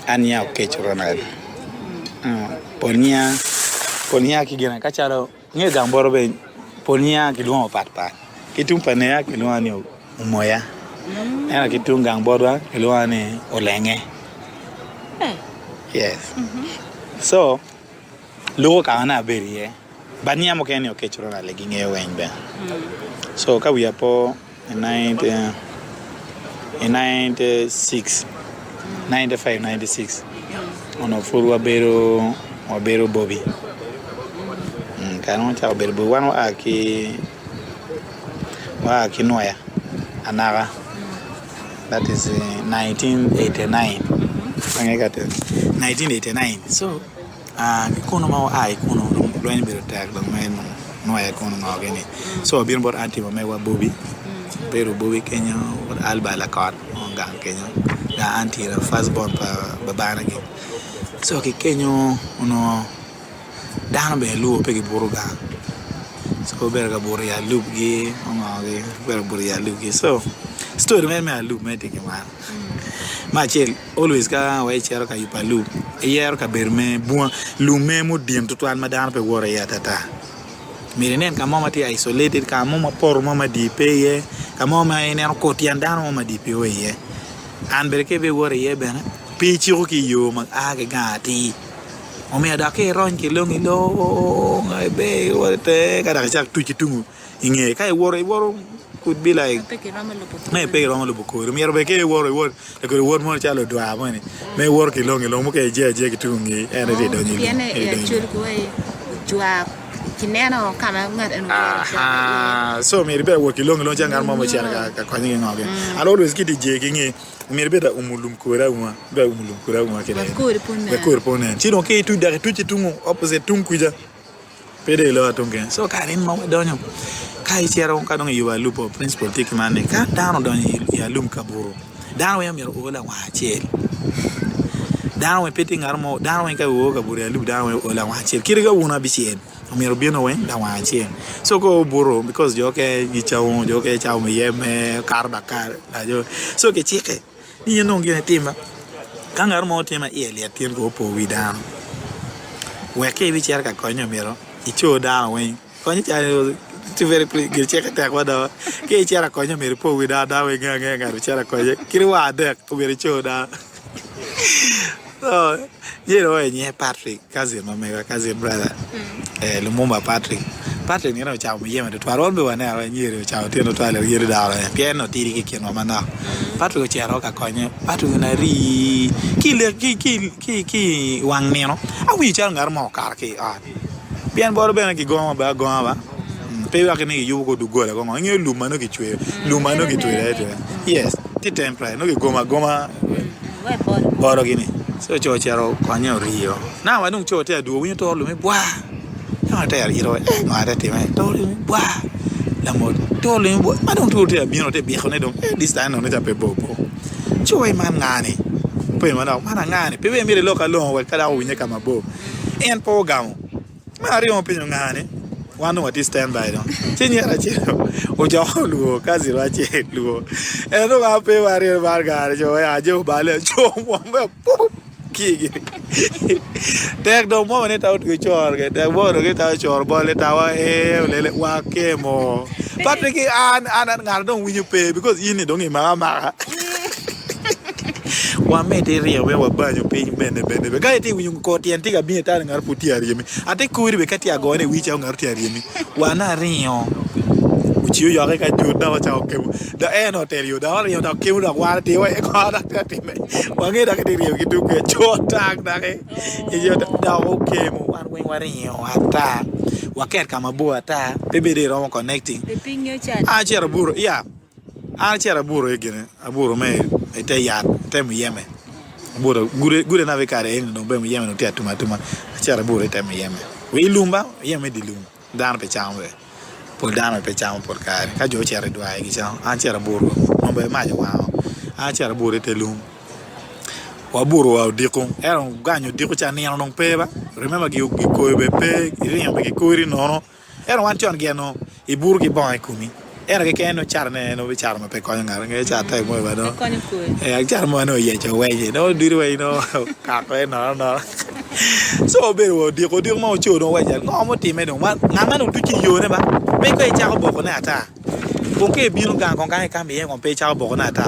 Anya Okech Ronald. Ponia kigena kacharo nge gamboro be ponia kilwa pat. Kitum panea kilwa ni umoya. Era kitum gamboro kilwa ni olenge. Yes. So logo kana beri bania mo keni Okech Ronald leginge wenbe. So ka we apo in 96 95 96 ono furu wabero Bobby kanon cha wabero wano aki noya anaga that is 1989 angekate 1989 so kono ma kono loin bero tag lo men noya kono ngogeni so bin bor anti ma wa Bobby bero Bobby Kenya or alba la card on gang Kenya da anti la first born pa babana gi so ke Kenya uno dano be lu pe gi buruga so berga buru ya lu gi ongi berga buru ya lu gi so story me lu me tike man ma chel always ka wa chero ka yupa lu yer ka berme bua lu me mo diem to an madano pe wora ya tata mirenen ka mama ti isolated ka mama por mama di peye ka mama ene ko ti andano mama di pe oye an berke be wora ye bena pi chiru ki yo mag age gati o me da ke ron ki longi lo ngai be wote ka da chak tu chitungu inge kai woro could be like me pe rama lo boko mi ro be ke woro le ko woro mo chalo dwa mo ni me woro ki longi lo mo ke je ki tungi ene de do ni ene chul ko e jwa kineno kama ngat en so me be wo ki longi lo jangar mo chara ka ko ni ngoge always ki di je ki ngi mi be da umulum kura uma be umulum kura uma ke be ko repone ci donc ke tu dare tu ci tungu opposite tungu ja pede lo atongen so karin mo donyo kai chero ka don yuba lupo principal tik mane ka dano don ya lum kaburu dano ya mi ro la wa chel dano we peti ngarmo dano we ka wo kaburu ya lum dano we la wa chel kirga una bisien mi ro bieno we da wa chel so go buru because joke gi chawo me yeme karba kar la jo so ke chike ni no ngene timba kangar mo tema ile atin go po widano we ke bi cher ka konyo miro icho da we konyo cha ti very gil cheka ta kwada ke chera konyo miro po widada we nga chera konyo kirwa de ko bi cho da so yero nye Patrick cousin mega cousin brother Lumumba Patrick ni no chao miyema de twaron be wana ra nyire chao teno twale yire da piano tiri ki kino mana Patrick chero ka konye Patrick na ri ki wang neno awi char ngar mo kar ki pian bor be na ki goma ba pe wa kene yu ko du gola ko ngi lumano ki chwe yes ti temple no ki goma boro gini so cho chero konye rio na wa nung cho te du wi to lu me bwa no te iro no ada te me to lu bwa la mo to lu bwa ma don to te bi no te bi khone don this time no te pe bobo cho e man ngani pe ma no mana ngani pe we mi le loka lo wa kada wi ne kama bo en po gamo ma rio pe ngani wanu wa this time by don chenye ra chero o jo lu kazi ra che lu e no ga pe wa re bar ga jo ya jo bale jo mo me kigi tek do mo ne taw ke chor ke tek bo ke taw chor bo le taw le wa ke mo Patrick an ngar don winyu pe because yini don ma wa me de rio we wa banyo pe bende ga ti winyu ko ti antiga bi ta ngar puti ari mi ate kuri be kati agone wi cha ngar ti ari mi wa na rio chiu yo ka ju da cha ke da eno te rio da rio da ke da wa te wa ko da ti me wa nge da ke rio ki du ke cho tak da ke yo da o ke mo wan wen wa rio ata wa ker kama bo ata bebe de ro connecting pe pinyo cha chera buro ya chera buro egene aburo me ete ya te mu yeme buro gure na ve kare no be mu yeme no te atuma chera buro ete mu yeme we lumba yeme di lum dan pe chambe por dano pe chamo por kare ka jo chera dwa gi chamo chera buro no be ma jo wa chera buro te lum wa buro wa diko era ganyo diko cha ni no pe ba remember gi ko be pe ri be ko ri no era wan chon gi no I buro gi ba kumi era che no charne no charme pe ko ngara nge chata mo ba no ko ni ko charme no ye cho we no diri we no ka ko no so be wo di ko di mo cho no we ja no mo ti me no ma ngama no tu chi yo ne ba me ko cha ko bo ko na ta ko ke bi no ga ko ga ka me ye ko pe cha ko bo ko na ta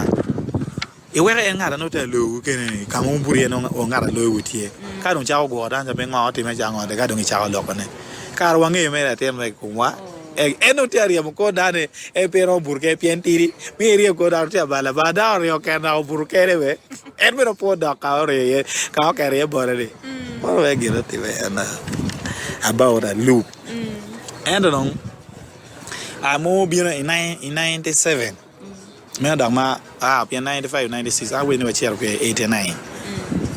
e we ga ngara no te lo ke ne ka mo buri no o ngara lo wutie ka don cha ko go dan ja be ngo ti me ja ngo de ka don cha ko lo ko ne ka wa nge me la te me ko wa eno te aria mo ko dane e pero burke pientiri mi ria ko da te bala ba da rio ke na burke re be en me no po da ka re ka ka re bo re o ve giro ti ve na about a loop and on amo bi in 97 me da ma pia 95 96 I we no chair ko 89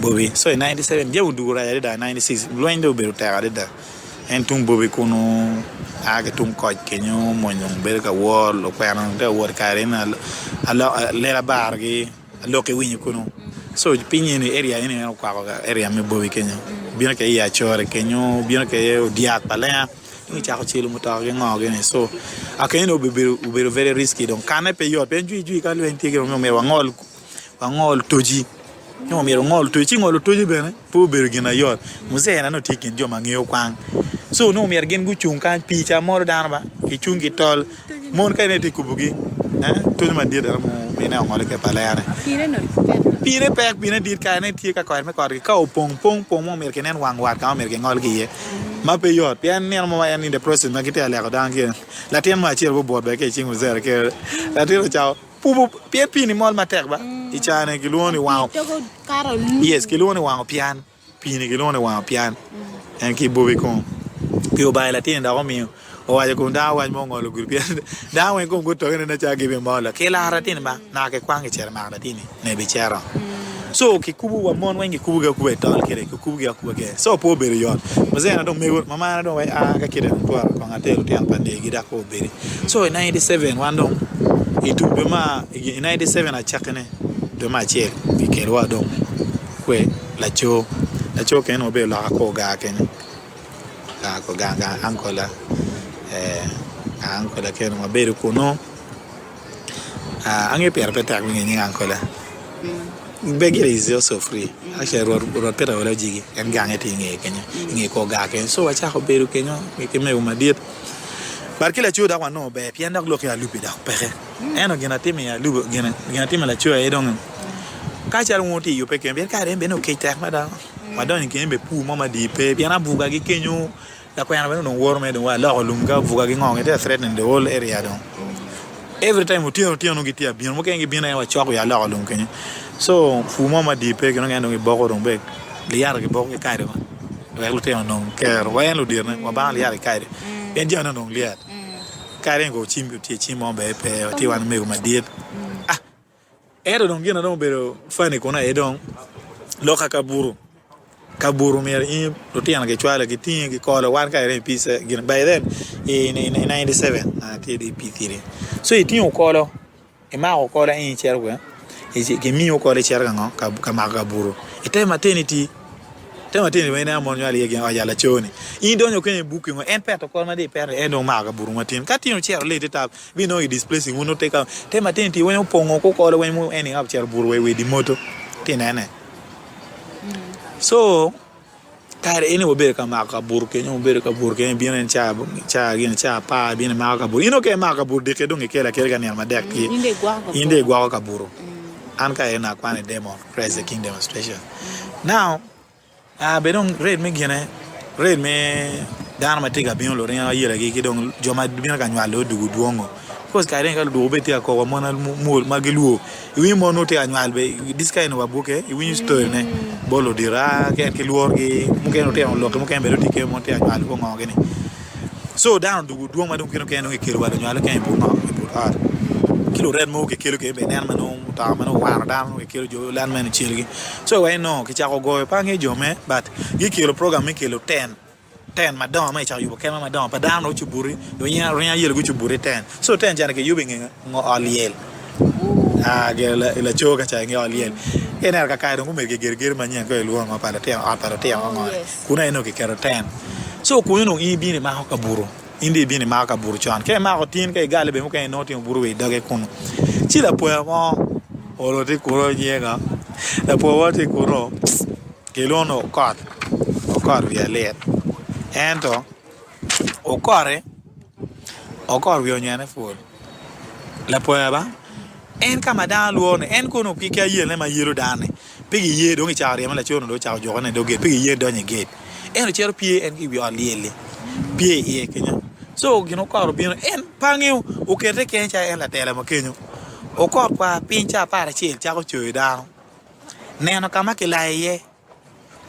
bobi so in 97 je udura ya da 96 loinde oberu ta da en tung bobi kono aga tung ko kenyo monyo ber ka wor lo kwano de wor karena ala lera bargi lo ke winyi kono so pinyi ni area ni kwa area me bobi kenyo bino ke ya chore kenyo bino ke dia pala ni cha ko chilo muta ke ngoge ni so akeno be very risky donc kana pe yo pe ju ka lo integre me wangol toji no me ngol toji ngol toji bene po be gina yo muse na no tikin jo mangeo kwang so no mer gen gu chung kan pi cha mor dan ba ki chung ki tol mon kay ne ti kubugi to ma dir mo me na ngol ke pala yana pire pek pine dir ka ne ti ka ko me ko ka pong mo mer ken wang wat ka mer ke ngol ki ye ma pe yot pian ne mo ma in the process ma kite ale ko dan ke la ten ma chier bo bod be ke chingu zer ke la tiro chao pupu pie pini mol ma tek ba I chane ki luoni wang yes ki luoni wang pian pini ki luoni wang pian en ki bobi kon pio bai la tin da ko mi o wa ko da wa mo ngol gur pian da wa ko to ne cha gi be mola ke la ra tin ba na ke kwang cher ma da tin ne be chera so ki kubu wa mon wengi kubu ga kubu tal kere ki kubu ga kubu ke so po beri yon mazena do me mama na do wa ga kire to ko ngate ti an pande gi da ko beri so in 97 wando itu be ma in 97 a chakene de ma che ki ke wa do kwe la cho ke no be la ko ga ken ga ko ga ankola ankola ke no be ko no ange per petak ni ankola begire is also free actually ro pera wala jigi en gange ti nge kenya nge ko ga ken so wacha ko beru kenya ke me uma diet barke la chuda kwa no be pienda lo ke alupi da pere eno gena teme ya lubo gena teme la chua e don ka char wonti yo pe ke be ka re be no ke ta ma don ke be pu mama di pe piana buga gi kenyu da kwa na be no wor me don wa la lumga buga gi ngonge te threaten the whole area don every time utio no gitia bien mo ke ngi bien ya wa chwa ya la lum kenya so fu mama di pe ke no ngendo ngi boko don be li yar ke boko ka de wa lu te no ke wa en lu dir ne wa ba li yar ka de en jana no li yar ka re ngo chimbi ti chimo be pe ti wan me ma diet ero don gena no be fani kona e don loka kaburu mer in lo ti an ke chwa le ke tin ke ko le wan ka re pisa gena by then in 97 ti di p3 so e tin o ko lo e ma o ko la in cherwe ke mi o ko le cherga ngo ka ma kaburu e te maternity we na mon yali yegi o yala choni in donyo kwenye buku ngo en peto ko ma de per e no ma kaburu matin ka tin o cher le te tap we no i displacing uno te ka te maternity we pongo ko le we mu eni up cher buru we di moto tinene so kare ene ober ka ma kaburu ke nyo ober ka buru ke bien en cha gin cha pa bien ma kaburu ino ke ma kaburu de ke donge kela ke ga ni ma de ki inde gwa kaburu an ka ena kwane demon praise the king demonstration now be don red me gene red me dan ma tiga bien lo ren yele ki don joma bien ka nyalo dugu duongo because ka ren ka do be ti ko mo na mo magiluo wi mo no te anyal be this kind of abuke wi story ne bolo dira ken ki luor gi mo ken te on lo mo ken be do ti ke mo te anyal ko ngogene so dan dugu duongo ma don ken no ke wala nyalo ken bu no bu ar kilo red mo ke kilo ke be nan mano ta mano war dan ke kilo jo lan men chilgi so we no ke cha ko go pa nge jo me but gi kilo program me kilo 10 madam ma cha yu ke ma madam pa dan no chuburi do nya ro nya yel gu chuburi 10 so 10 jana ke yubi ngo aliel ge la cho ka cha nge aliel ener ka kai do me ke ger ma nya ko lu ngo pa la te ngo kuna eno ke kero 10 so ku no i bi ni ma ka buru indi bini maka burchan ke ma ko tin ke gale be mo ke no tin buru we dage kuno ci la po mo olo ti kuro nyega la po wa ti kuro ke lono o kor via let ento o kor vi onyane fo la po ba en kama da luone en kono pike yele ma yero dane pigi ye do ngi chaare ma la chono do chao jogone do ge pigi ye do nye gate en chero pie en ki bi oliele pie e kenya so gino kor bi en pangeu o kete kencha en la tele mo kenyo o kor pa pincha para chil cha ko chui da neno kama ke la ye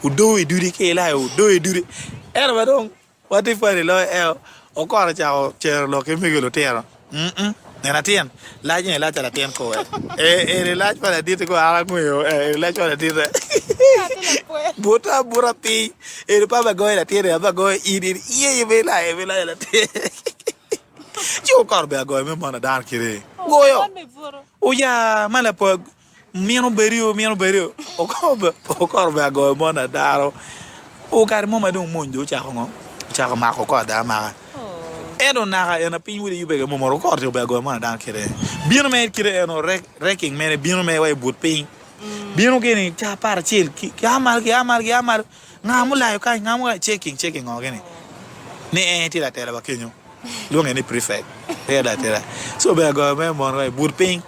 u do e duri ke la u do e duri er ba dong wati fare lo o kor cha o chero lo ke mi lo tero nena tien la je la cha la tien ko la para dite ko ala nguyo la cha la dite bura pi pa ba go la tien ba go ye ve la la tien yo kor ba go me mona dar kire goyo o ya mala po mieno berio o kor ba go mona daro o kar mo ma dong monjo cha ko ma ko da ma eno naga ena pin wuri yube mo moro ko to be go ma dan kire bino me kire eno reking me bino me way but pin bino geni cha para chil ki amal ngamu la yo kai ngamu checking o geni ne ti la tele ba kenyo lo ngeni prefect la tele so be go me mo way but pin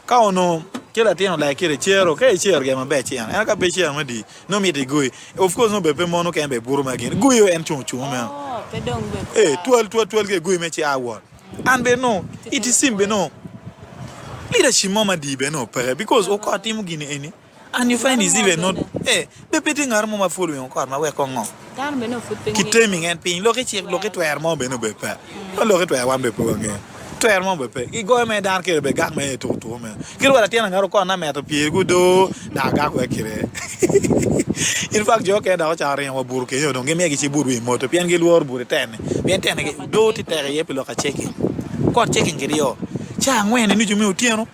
ka ono kila tieno la kire chero ge ma be chian ena ka be chian ma di no mi de go of course no be pe mo no ke be buru ma geni go yo en chu me twelve ke gui me chi awon and be no it is simple no leadership mama di be no pere because o ko timu gini eni and you find is even not be peti ngar mo ma follow on ko ma we ko ngo dan be no foot pe kiteming en pin lo ke twer mo be no be pa lo ke twer wan be po nge twer mo be pe i go me dan ke be gak me to me kiro wala tiana ngaro ko na me to pie gudo na gak we kire in fact jo ke da cha re wa buru ke yo don ge me gi ci buru e moto pien ge luor buru ten bien ten ge do ti tere ye pilo ka cheki ko cheki ngi yo cha ngwen ni ju mi otieno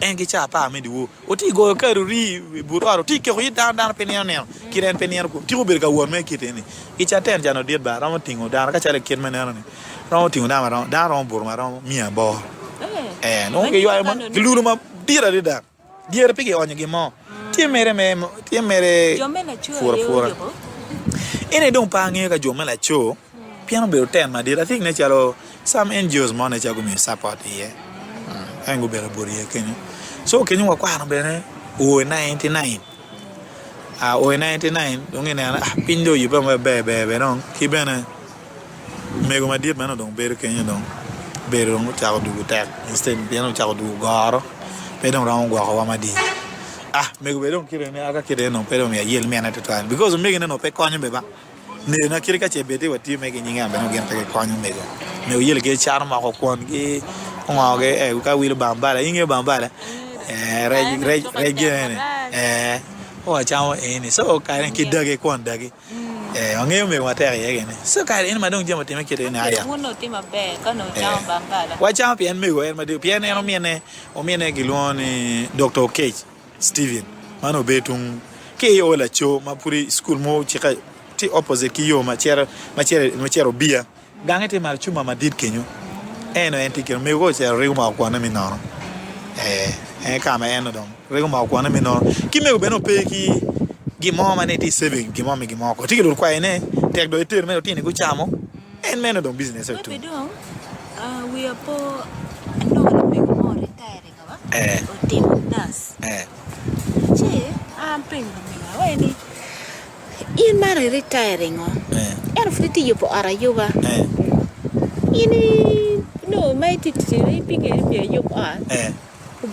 en ge cha pa me di wo o ti go ka ri buru aro ti ke ko dan penien ne kiren penien ko ti ko ber ga won me kiteni i cha ten jano diet ba ram tingo dan ka cha le ken me ne ni ram tingo da ma ram buru ma ram mi bo no ge yo ma gluru ma dira da diere pige onye ge mo tie mere fura ene don pa nge ka joma la cho piano be ten ma dira think ne chalo some NGOs mo ne chago mi support here ango be bori e kenyo so kenyo wa kwa no be ne o 99 o 99 don ne pindo yu ba be non ki bene mego ma dit mano don be kenyo don be don chago du tek instead piano chago du garo pe don ran go ko ma di me go don kire ne aka kire no pero me yel me na total because me no pe konyo be ba ne na kire ka chebete wati me ge nyinga be no gen pe konyo me go me yel ge char ma ko kon ge ngo ge ka wil bambala inge bambala re o chao ni so ka ren ki dage kon dage onge me wa tere ye ne so ka ren ma don je mo te me kire ne aya uno ti ma be ka no chao bambala wa chao pien me go ma de pien no me ne giloni Dr. Okech Steven mano betung ke yo la cho ma puri school mo chika ti opposite ki yo ma chero bia gangete mar chuma ma dit kenyo eno enti ke me go chero rego ma kwa na mi no ka ma eno don rego ma kwa na mi no ki me go beno pe ki gi mo ma ne ti saving gi mo ko ti ke kwa ene tek do eter me ti ne go chamo en me no don business to we are po no na me go retiring ba o team das che ping me wa ni in mare retiring era friti yo po ara yo ba ini no mai ti pinge bi yo pa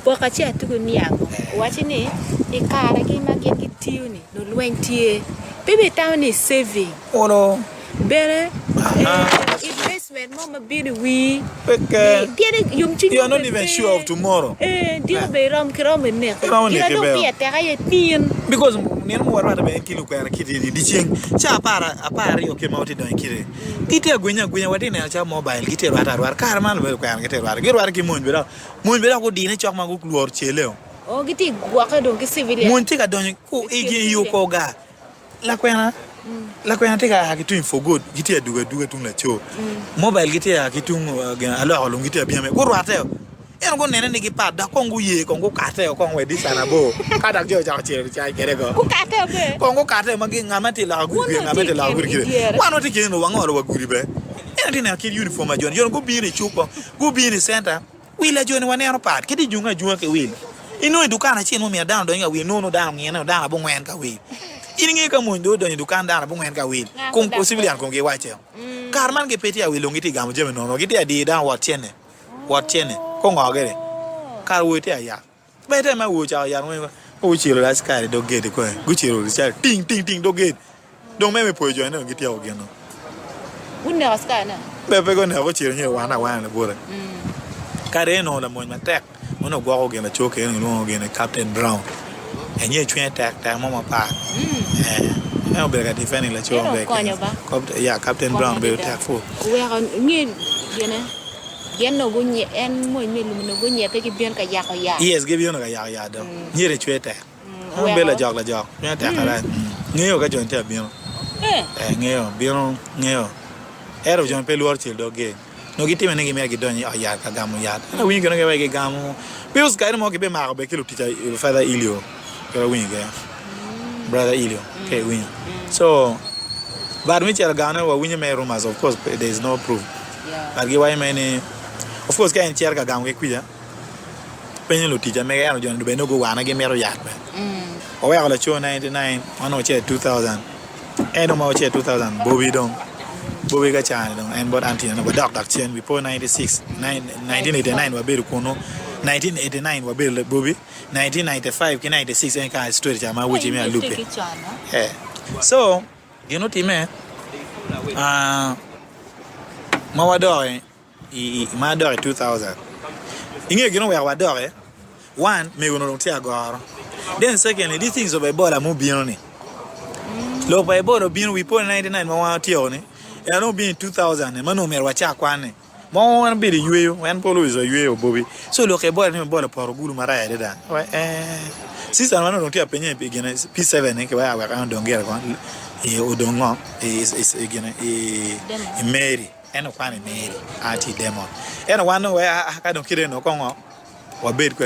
bo ka che tu ni yango wa chi ni e kara ki ma ki tiu ni no luentie bebe town is saving ono bere investment mama be the we tiene yum chi you are not even sure of tomorrow dio be ram krom ne ira do pia te ga tin because nien mo warata be kilo ko ara kiti di ching cha para yo ke mauti don kire kiti agwenya wati ne cha mobile kiti rata war kar man be ko an kiti war gir war ki mon be da ko dine chok ma ko lor cheleo o kiti gwa ka don ki civilian mon ti ka don ko e yo ko ga la kwena la ko yante ka hakitu for good giti duga tung la cho mobile giti hakitu alo alo giti bien me ko rate en go nene ni pa da ko ngu ye ko ngu kate ko we di sana bo ka da jo ja che cha kere go ku kate be ko ngu kate magi ngamati la gu ngamati la gu kire wano ti kino wanga wa guri be en ti na ki uniform ajon jon go bi ni chuko go bi ni center wila joni wane ano pat kidi junga ke wil ino dukana chino mi down do nga wi no down ni na down bo ngwen ka wi ini ngi ka mo ndo do ni dukan down bo ngwen ka wil kon ko civilian kon ge wache karman ge peti a wi longiti gam jeme no giti adi down wat chene ko ngogere kar wo ti aya bete ma wo cha ya no ko chiro la sky do gate ko gu chiro cha ting do gate do me po jo no giti o ge no wunne sky na be go ne ko chiro ni wana bora kare no la mo ma tek mono gwa ko ge na choke ni no ge na Captain Brown enye twen tek mo pa e be ga defending la cho be Captain Brown be tek fo we ga ni gene gen no go nye en mo me lu no go nye te ki bien ka ya yes ge bien ka ya do ni re chwe tek be la jog twen tek ala ni yo ga jon te bien ngeo ero jon pe luor chil do ge no giti mene gi mer gi doni ya ka gamu ya na wingi no ge gamu peus ka mo ge be ma be kilo tita father Ilio ka wingi brother Ilio ke wingi so but me chel gana wa wingi me rumors of course there is no proof but gi wai mene of course ka en cher ka gamu ke kuya penye lo tita me ga no jon do be no go wana ge mero ya be o wa la cho 99 ono che 2000 eno ma che 2000 Bobby ga chana dong and but anti na doc chen before 1989 wa beru kono 1989 wa beru Bobby 1995 ki 96 en ka story chama wuchi me lupe so you know time ma wa do ma do 2000 inge gino wa do one me wono ti agoro then secondly these things of ebola mo bien ni lo pa ebola bien we put 99 ma wa ti oni e no be in 2000 ma no mer wa cha kwane mo wan be de yueyo wan polo is yueyo Bobby so lo ke bola ni bola poro gulu mara ya da sister ma no ti apenye pe gene P7 ke wa ka ndongera ko odongo is gene Mary eno kwane Mary ati demon eno wan no wa ka don kire no ko ngo wa bed ko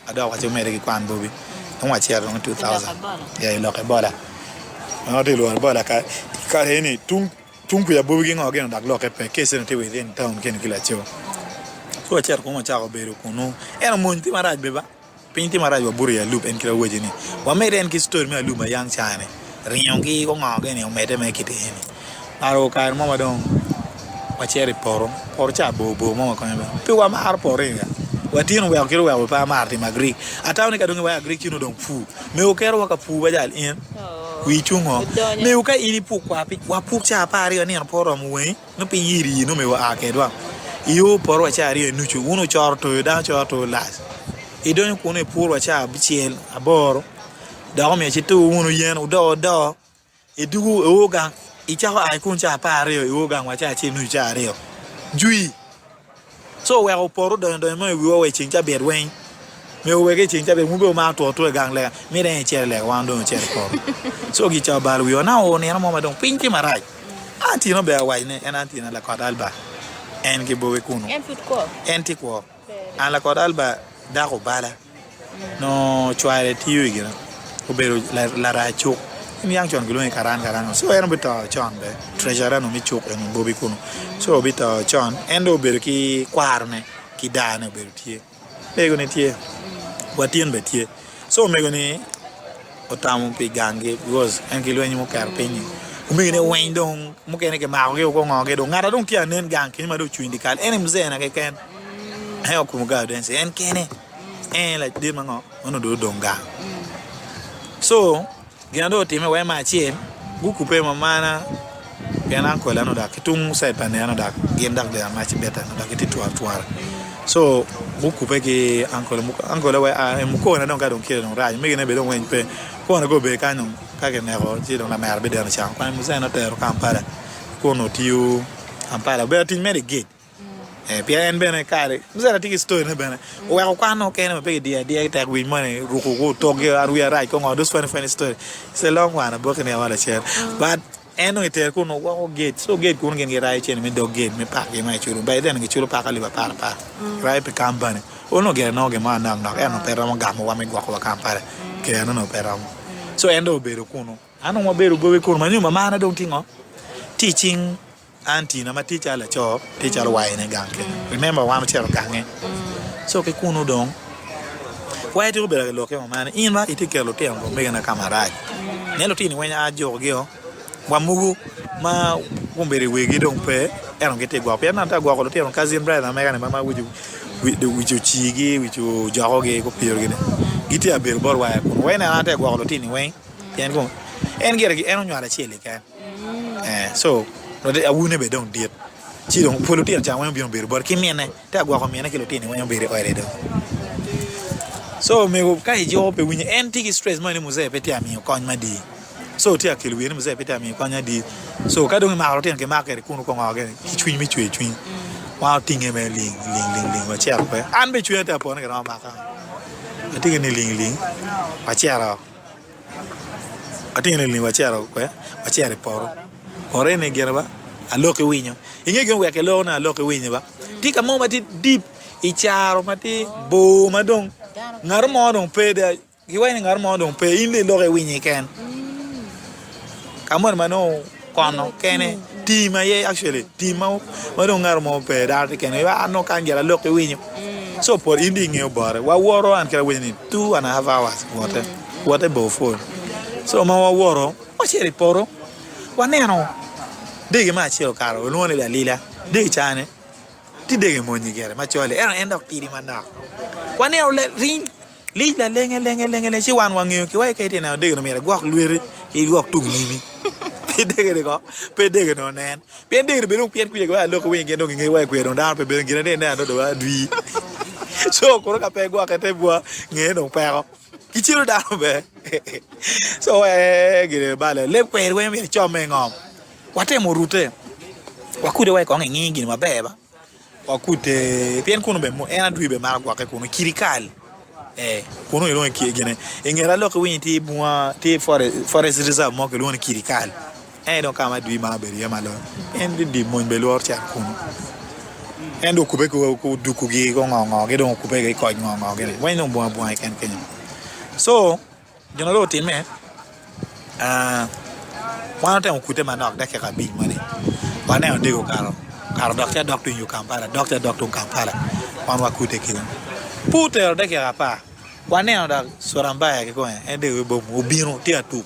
ada wa che Mary kwan Bobby on wa chiaro 2000 ya lo ke bola no de lo bola ka reni tunku ya Bobby ngo gen dak lo ke pe kese te within town ken kila cho so cher ko mo cha ko beru kuno eno mon ti maraj beba pinti maraj wa buru ya loop en kila woje ni wa mere en ki story me loop ma yang chane riongi ko ngo gen yo mede me kite ni aro ka mo ma don wa cher por cha bobo mo ko ne pe wa mar por ya wa tino wa kiro wa pa mar ti magri atawne ka don wa agri kino don fu me o kero wa ka fu ba jal in wi chungo me u ka ini pu kwa pi wa pu cha pa ri ni poro mu we no pi yiri no me wa ake do iyo poro wa cha ri nu chu uno chorto da chorto las i don ku ne pu wa cha bichiel aboro da me chi tu uno yen do e dugu e oga i cha ai kun cha pa ri e oga wa cha chi nu cha ri jui so we o poro do me wi we chin cha ber wen me o we ke chin cha be mu be ma to gang le me den che le wan do che ko so gi cha bal wi ona o ne mo ma don pinki marai anti no be wa ne en anti na la ko alba en ke bo we kuno en fit ko en ti ko an la ko alba da ko bala no chware ti yu gi ko be la ra chu mi yang chon gilo karan so en bito chon be treasurer no mi chu en bo bi kuno so bito chon en do be ki kwarne ki da ne be tie be go ne tie watien be tie so me go ni otamu pe gange because en kilo ni mo kar penyi umi ne wen don mo kene ke ma ko ngoge do ngara don tia nen gang kin ma do chu indikal en mze na ke ken he ko mo ga den se en kene en la dir ma ngo ono do donga so gendo time we ma chien gu kupe mama na yana ko la no da kitung sai pa ne no da gen dak de ma chi beta no da kiti tuar so gu kupe ke ankole we a mu ko na don ka don kire no ra me ne be don wen pe ko na go be ka no ka ke ne ko ti don na mer be der cha kwa mu sai no ter ka para ko no tiu ampara be tin me de gate pia en bene kare mzara tiki story ne bene we ko kwano ke ne pe dia ta wi money ruko go toge aruya right ko those funny story it's a long one book ne wala share but eno ite ko no go gate so gate ko ngen rai chen me dog gate me pa ke mai churu by then ngi churu pa ka liba pa right pe company ono ge no ge ma na eno pe ram ga mo wa me go ko company ke no pe ram so endo be ro kuno ano mo be ro go we ko ma nyuma ma na don tingo teaching auntie na ma teacher la cho teacher why ne ganke remember wa ma chero gange so ke kuno don why to be lo ke ma ne in ma itike lo tembo me na camarade ne lo tini wenya ajo ge o wa mugu ma kumbere wegi don pe eron gete gwa pe na ta gwa ko lo tembo cousin brother me ga ma wuju wuju chigi wuju jahoge ko pior gene giti a ber bor wa ko wena na ta gwa ko lo tini wen yen ko en gere gi eno nyara chele ka so no de awune be don diet chi don polo tian cha wan bion ber bor ki miene ta gwa ko miene ki lo tini wan ber oire do so me go kai jo pe winye en tiki stress mo ni muze pe ti ami ko nya di so ti akelu ni muze pe ti ami ko nya di so ka don ma ro tian ke ma ke ku no ko ngage ki chwi mi chwi wa tinge me ling wa cha pe an be chwi ta po na ka ma ka ati ni ling wa cha ra ati ni ling wa cha ra ko wa cha re poro ore ne gera ba aloke winyo inge gen we ke lo na aloke winyo ba ti ka mo mati deep i charo mati bo madong ngar mo don pe de ki wai ngar mo don pe inde loke winyo ken kamor mano kono kene ti ma ye actually ti ma don ngar mo pe da ken wa no kan gera loke winyo so por indi nge bare wa woro an kera winyo 2.5 hours what bo phone so ma wa woro o cheri poro waneno dege ma chelo karo lo ne la lila dege chane ti dege mo nyigere ma chole endok tiri mandak waneno le ring lila lenge chi wan wangyo ki wai kaite na dege no mera gwak luere ki gwak tung nimi pe dege de ko pe dege no nen pe dege be no pien kuye ko lo ko wenge no nge wai kwe no da pe be ngire de na do dwi so ko ka pe gwak te bua nge no pe ko ki chiro da be so gire bale le kwe we me chome ngom watemo rute wakude wai ko ngi gini mabeba wakute pien kuno be mo ena dwi be mar gwa ke kuno kirikal kuno ilo ki gene engera lo ko winti bua ti forest reserve mo ke lo kirikal don kama dwi ma be ya malo en di mo be lo orcha kuno en do kube ko duku gi ko ngo ge don kube ge ko ngo ge wai no bua ken so jono lo tin me one time kute manok da ke ka big money wane on dego karo doctor you Kampala doctor Kampala wan wa kute kilo puter da ke pa wane on da soramba ke ko en de bo obino ti atu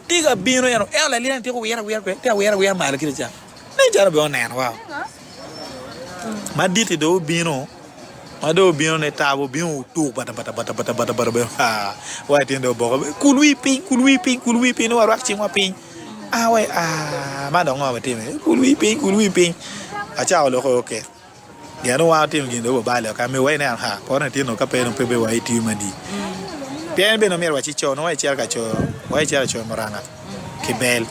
ti ga bino yano ela lian ti ko wera ko ti wera ma le kile cha ne jara be onen wa ma diti do bino ma do bino ne tabo bino tu bata be ha wa ti ndo bo kulwi pin no wa chi wa pin wai ma dong ma tim kulwi pin a chao lo ko ke ya no wa tim gin do ba le ka me wai na ha ko na ti no ka pe no pe be wai ti ma di bien be no mer wa chi cho no wai cher ka cho wai cher cho marana ke bel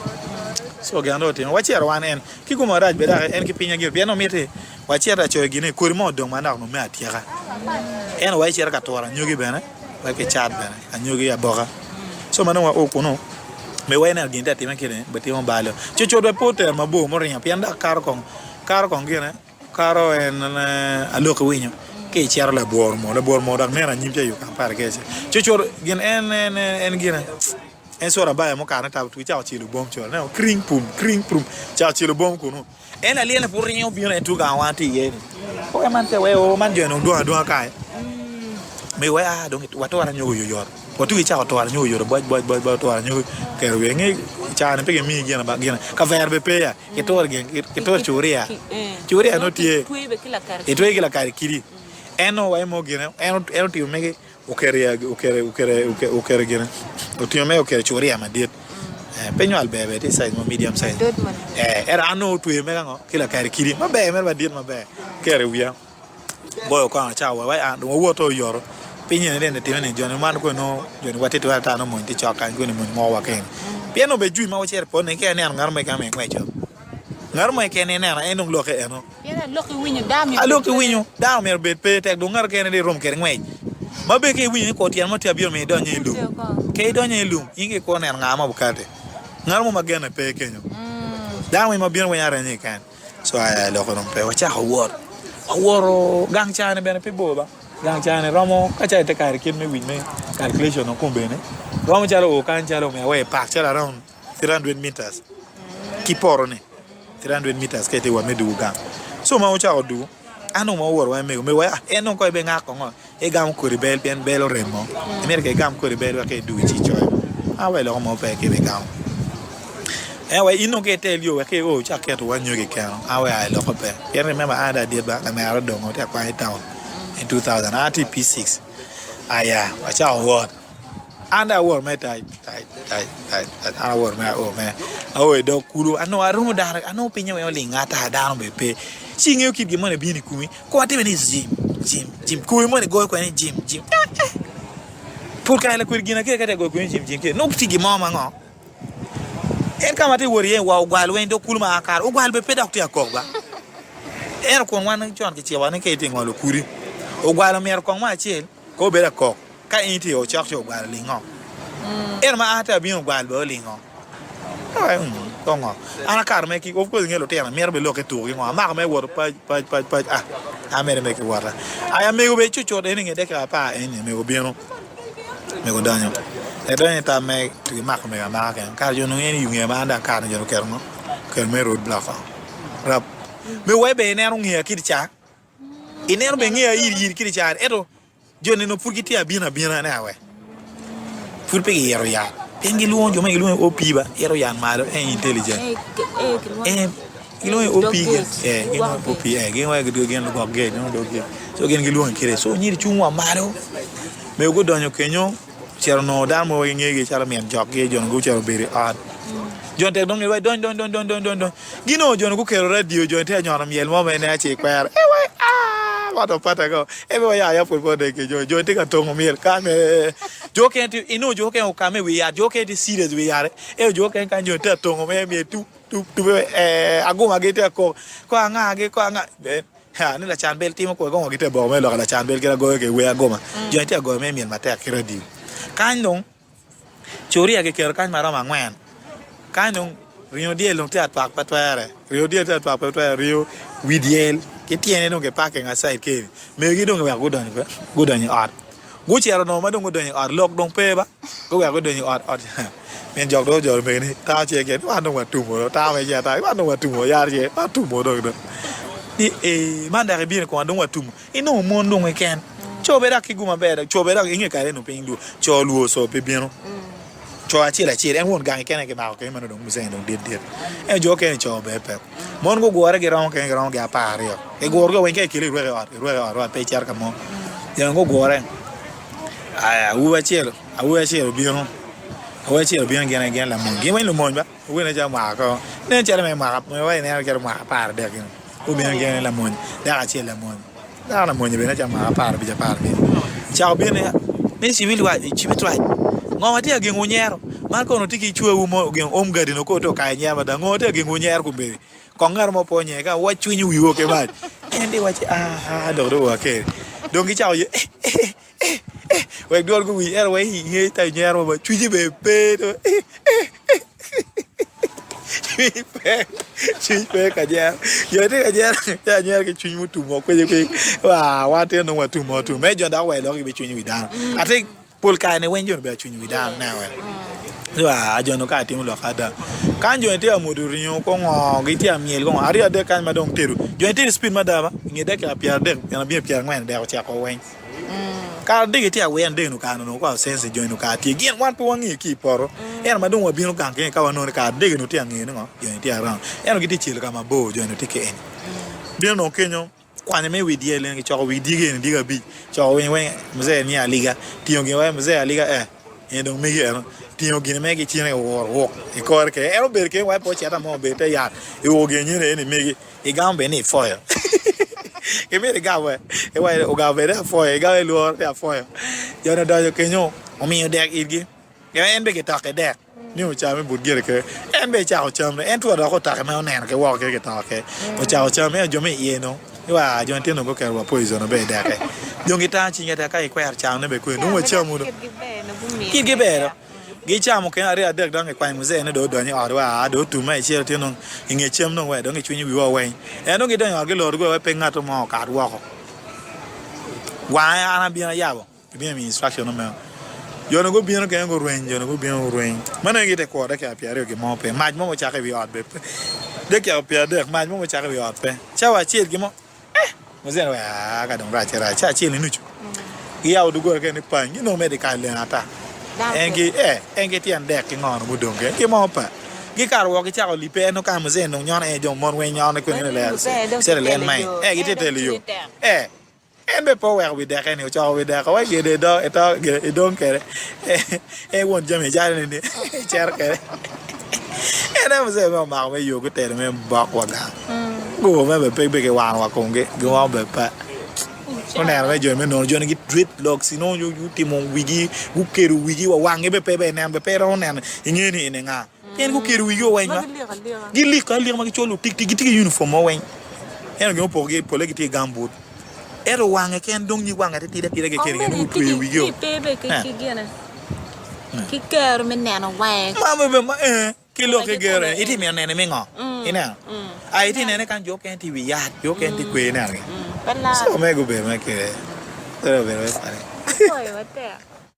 so ga no tim wa cher wan en ki ko ma raj be da en ki pinya gir bien no mete wa cher da cho gine ko mo dong ma na no me atiaka en wai cher ka tora nyogi be na wa ke chat be na anyogi ya boga so ma no wa o ko no me wena ginta tema kene bati mo balo chocho do poter mabo mo rinya pianda karo kong gene karo en aloko winyo ke chiaro la bor mo da mera nyimte yu Kampala ke chocho gen en gene en sora ba mo kana ta tu chao chilu bom chol na kring pum chao chilu bom kuno en aliene pour rinya bi na tu ga wanti ye ko man te we o man je no do kai me we do wato ara nyogo yoyor watu chao to ara nyogo yoyor boy to ara nyogo ke we ngi cha ne pege mi gena ba gena ka verbe pe ya ke to churia no tie tuwe kila kari kiri eno wa mo gena eno ti mege ukere gena o ti me ukere churia ma diet penyo al bebe ti size mo medium size era ano tuwe mega ngo kila kari kiri ma be mer ba diet ma be kere wiya boy ko cha wa wo to yoro pinye ne te ne jone man ko no jone watete wata no mo ti choka ko ni mo wa ken piano be ju ma wacher po ne ke ne ngar me ka me kwecho ngar mo kene na enong loke eno Yana loki winyo dami. a loke winyo da mer bet pe tek do ngar kene de rom kene ngwe mabe ke winyo ko tian mo tabio me donye lu ke donye lu inge ko ner ngama bukate ngar mo magene pe kenyo da mo mabien we yare ni kan so ay lo ko pe wacha haworo gang chane bene pe boba gang chane romo ka cha te kar kin me win me calculation ko bene romo chalo o kan chalo me we park chala around 300 meters kiporo ne 300 meters kete wa medu gang so ma o cha odu anu mo wor wa me wa eno ko be ngako ngo e gam ko rebel ben belo remo america gam ko rebel wa ke du chi choy a we lo mo pe ke be gam e wa ino ke tell you ke o cha ke to wa nyoge ke a we ai lo ko pe you remember ada dia ba na me aro dongo te kwa town in 2000 RTP6 aya wa cha wor anda wor me tai ana wor me o me o do kuru ano aru dar ano pinya we linga ta da no be pe singe ki gi mo ne bi ni kumi ko ate be ni gym ko mo ne go ko ni gym pour ka la ko gina ke ka go ko ni gym ke no ti gi mo ma ngo en kama te wor ye wa gwal we do kulu ma akar o gwal be pe da ko ya ko ba er ko wan jon ke che wan ke ti ngolo kuri o gwal mer ko ma che ko be da ko ka inti o chak cho gwal lingo ma ata bi o gwal bo lingo ai ko ngo ana kar me ki of course ngelo tema mer be lo ke tu ngo ma me wor pa a mere me ke wara aya me go be chucho de nge de ka pa en me go bieno me go danyo e don ta me tu ma ko me ma ka yo no yen yu nge ma anda ka no yo ker no ker me road block rap me we be ne ro nge ki cha iner be nge yir ki cha edo joni no furgiti abina na we furpe yero ya pengi luon jo me luon opi ba yero yan malo intelligent luon opi gen opi gen wa gdo gen lo gen no do gen so gen luon kire so nyiri chunwa malo me go donyo kenyo chero no dan mo ngege chara men jok ge jon go chero bere ad jon te don we don gino jon go kero radio jon te nyoro miel mo me na che kwer what of pata go ebe ya for de ke jo te ka tongo miel ka me jo ke ti ino jo ke o ka me we ya jo ke ti serious we ya jo ke kan jo te tongo me tu agoma ge te ko anga ha ni la chan bel ti mo ko go ge te bo me lo la chan bel ke go ke we agoma jo te go me miel mata ke radio kan dong chori age ke kan mara mangwen kan dong rio die long te atpak patware rio die te atpak patware rio widiel ke tiene no ke pake nga side ke me gi dong ga godani art go chero no ma dong godani art lok dong pe ba go ga godani art men jok do jor me ni ta che ke wa dong wa tumo ta me ya ta wa dong wa tumo ya che ta tumo do ni manda ke bi ko dong wa tumo ino mo dong ken chobe da ki guma be da chobe da inge ka no pe ndu cho luo so pe bi no cho a chile en won gang ken ke ma ko me no dong musen dong dit jo ken cho be pe mon go gore ge ron ga pa rio e gor go wen ke kili ruwe pe char ka mo ya go gore aya uwa chelo bi gen la mon ge wen lo mon ba we na ja ma ko ne chele me ma me wa ne ga ma pa de gen u bi gen la mon da ga chele mon da na mon be na ja ma pa bi ja pa bi chao bi ne si wi wa chi bi twa ngo ti ge ngunyero man ko no tiki chwe mo gen gadi no ko to ka nyama da ngo te ge ngunyero ku be ko ngar mo ponye ka wa chunyi wiwo ke ba endi wa do wa ke dongi chao ye we do go wi er we hi ta nyero ba chunyi be pe to chunyi pe ka ja yo te ka ja nyer ke chunyi mutu mo ko je wa te no wa tu mo tu me jo da we lo ke be chunyi wi da I think pol ka ne wen jo be chunyi wi da na we wa ajono ka timu lo kada kanjo ente amudurinyo ko ngo giti amiel ko ari ade kan madong teru jo ente speed madaba ngede ka piar de na bien piar ngwen de ko cha ko wen ka de giti awen de no kan no ko sense jo no ka ti gen wan po wangi ki poro en madong wa bien kan ke ka wano ka de no ti angi no jo ente around en giti chil ka mabo jo no ti ke en bien no kenyo kwani me widie le cho widie gen diga bi cho wen mze ni aliga ti onge wa mze aliga en dong me ye tio gine me gi chine wo e kor ke ero ber ke wa po chata mo be te ya e wo ge nyine ni me e gambe ni foil ke me ga we e wa o ga be da foil ga lu ya foil yo na da yo kenyo o mi de irgi en be ke ta ke de ni o cha me bud gere ke en be cha o cham en tu do ko ta ke me onen ke wo ke ta ke o cha o cham me jo me ye no wa jo ntino ko ke wa poison be de ke jo ngita chi ngata ka ikwer cha ne be ko no wo cham no ki ge be gi cha mo ke ari adek dang e kwa muze ne do ni orwa do tu mai che tino nge chem no we do nge chunyi wi wo we e no gi do yo ge lo go we pe ngato mo ka wo ko wa ana bi na yabo bi mi instruction no me yo no go bi no ke go ruin yo no go bi no ruin mana gi te ko da ka pi ari ge mo pe maj mo cha ke bi od be de ke pi adek maj mo cha ke bi od pe cha wa chi gi mo muze wa ka dong ra che ra cha chi ni nu chu gi ya do go ke ni pa ni no medical le ata engi tian dek ki ngon mu dong ke mo pa gi kar wo ki cha ko lipe no ka mo zen no nyon e jom mon we nyon ko ni le se le mai gi te le yo en be po we de ke ni cho we de ko we ge de do e don ke won jam e ja ni cher ke na mo se mo ma we yo ko te me ba ko ga go me be ke wan wa ko ge go be pa con này bây giờ mình nói cho nó cái drip log xin nó you tìm một wigi keru wigi và wang cái pe nam pe đó nè như này nè ngà cái keru wigi vậy mà cái liếc mà cái chỗ lục tik uniform mà vậy em nói bộ cái gambut em rồi wang cái đông như wang cái cái keru nó tùy wigi cái keru mình nè nó vậy mà cái lô cái keru này thì mình nè mình ngỏ thế nào ai thì nè cái chỗ cái tivi yat chỗ cái tivi quê nè sao mấy cái bề mấy cái, sao bề mấy cái, ôi vậy